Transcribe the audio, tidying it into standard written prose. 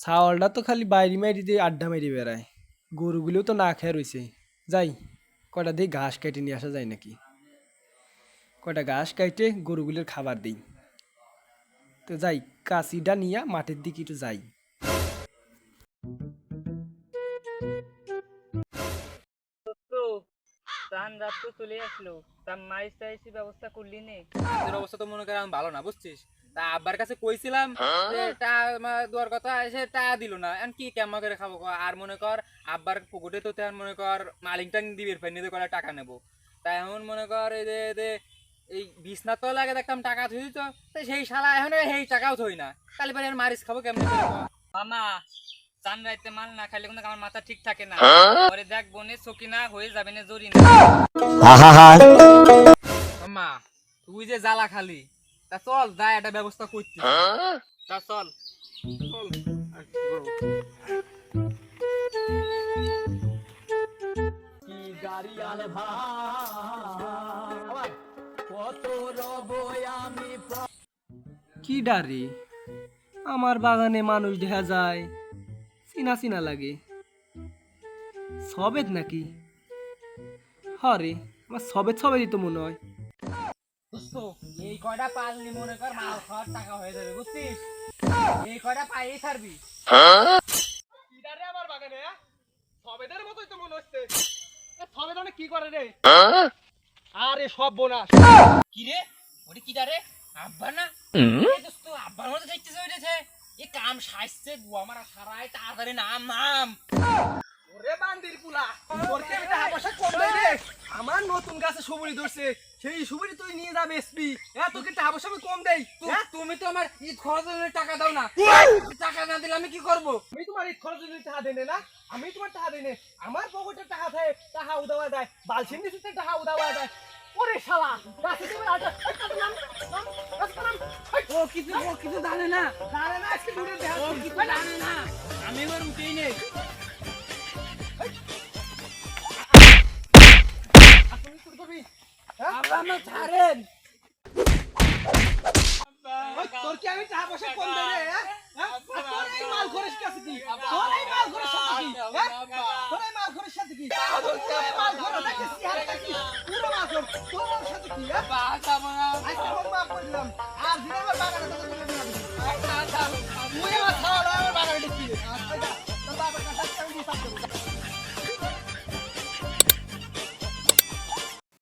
ছাওয়ালটা তো খালি বাইরে মাইরি দিয়ে আড্ডা মারি বেড়ায়। গরুগুলোও তো না খেয়ে রইছে। যাই, কয়টা দিয়ে ঘাস কেটে নিয়ে আসা যায় নাকি। কয়টা ঘাস কাইটে গরুগুলোর খাবার দিই। তো যাই, কাশিটা নিয়ে মাঠের দিকে একটু যাই। তো ধান রাত তো চলে আসলো, তা মাইস টাইসি ব্যবস্থা করলি নে? তোর অবস্থা তো মনে কর এখন ভালো না, বুঝছিস? তা আব্বার কাছে কইছিলাম যে দেওয়ার কথা, সে টাকা দিল না। এখন কি কেমন করে খাবো ক? আর মনে কর আব্বার পুকুরে তো তেমন মনে কর মালিক টাং দিবির ফের নিতে করে টাকা নেবো। তাই এখন মনে কর এই যে এই বিছনা তো লাগে দেখতাম টাকা থই দিত, তো সেই শালা এখন সেই টাকাও থই না। কালি পারে মারিস খাবো কেমনে করে ক? মামা, চান রাইতে মাল না খাইলে কিন্তু আমার মাথা ঠিক থাকে না। পরে দেখ বনে সকিনা হয়ে যাবে না জরি না। আম্মা তুই যে জ্বালা খালি, তা চল যাই একটা ব্যবস্থা করছি। তা চল। চল আর কি করবো? কি ডারে, আমার বাগানে মানুষ দেখা যায়, চিনা চিনা লাগে। সবেত নাকি? হরে, আমার সবেত সবেরই তো মনে হয়। বুঝছো, এই কয়টা পালনি মনে কর মাল খাওয়ার টাকা হয়ে যাবে, বুঝছিস? এই কয়টা পাইই ছাড়বি। কিডারে আমার বাগানে, সবেদের মতোই তো মনে হচ্ছে। সবেদ অনেক কি করে রে? আরে সব বোনাস। কি রে, ওটা কি রে? আব্বা না? এই দোস্ত আব্বার মতো দেখতেছে ওইটাছে। এই কাম সাইছে বুয়া মারা সারাই তাড়াতাড়ি নাম নাম। ওরে বান্দির পুলা, তোর কি আমি টাকা পয়সা কম দেই রে? আমার নতুন গাছে সুবুরি ধরছে, সেই সুবুরি তুই নিয়ে যাবে এসপি। তোকে টাকা পয়সা আমি কম দেই? তুমি তো আমার ঈদ খরচের জন্য টাকা দাও না। টাকা না দিলে আমি কি করব? আমি তোমার এই খরচের জন্য টাকা দেই না, আমি তোমার টাকা দেই না। আমার পকেটে টাকা থাকে, টাকা উদাওয়া যায়, বালছিন দিতে টাকা উদাওয়া যায়। ওরে শালা, গাছে তুমি আটা ও কিছু জানে না। জানে না আজকে দূরে দেখা। ও কিছু জানে না। আমি এবার উঠেই নেই। তুমি শুরু করবি? আব্বা আমার ছাড়েন। তোর কি আমি টাকা পয়সা কম দেই রে? তোর এই মাল খরচ কাছে কি? তোর এই মাল খরচ সাথে কি? তোর এই মাল খরচ সাথে কি? তোর এই মাল খরচ দেখে সিহার কি? পুরো মাল খরচ তোর মাল সাথে কি? আজকে আমি মাফ করে দিলাম। আর দিন আমার বাগানে তোকে বলে দিলাম। তুই আমার খাওয়া আমার বাগানে ঢুকবি। তোর বাবার কাছে আমি হিসাব দেবো।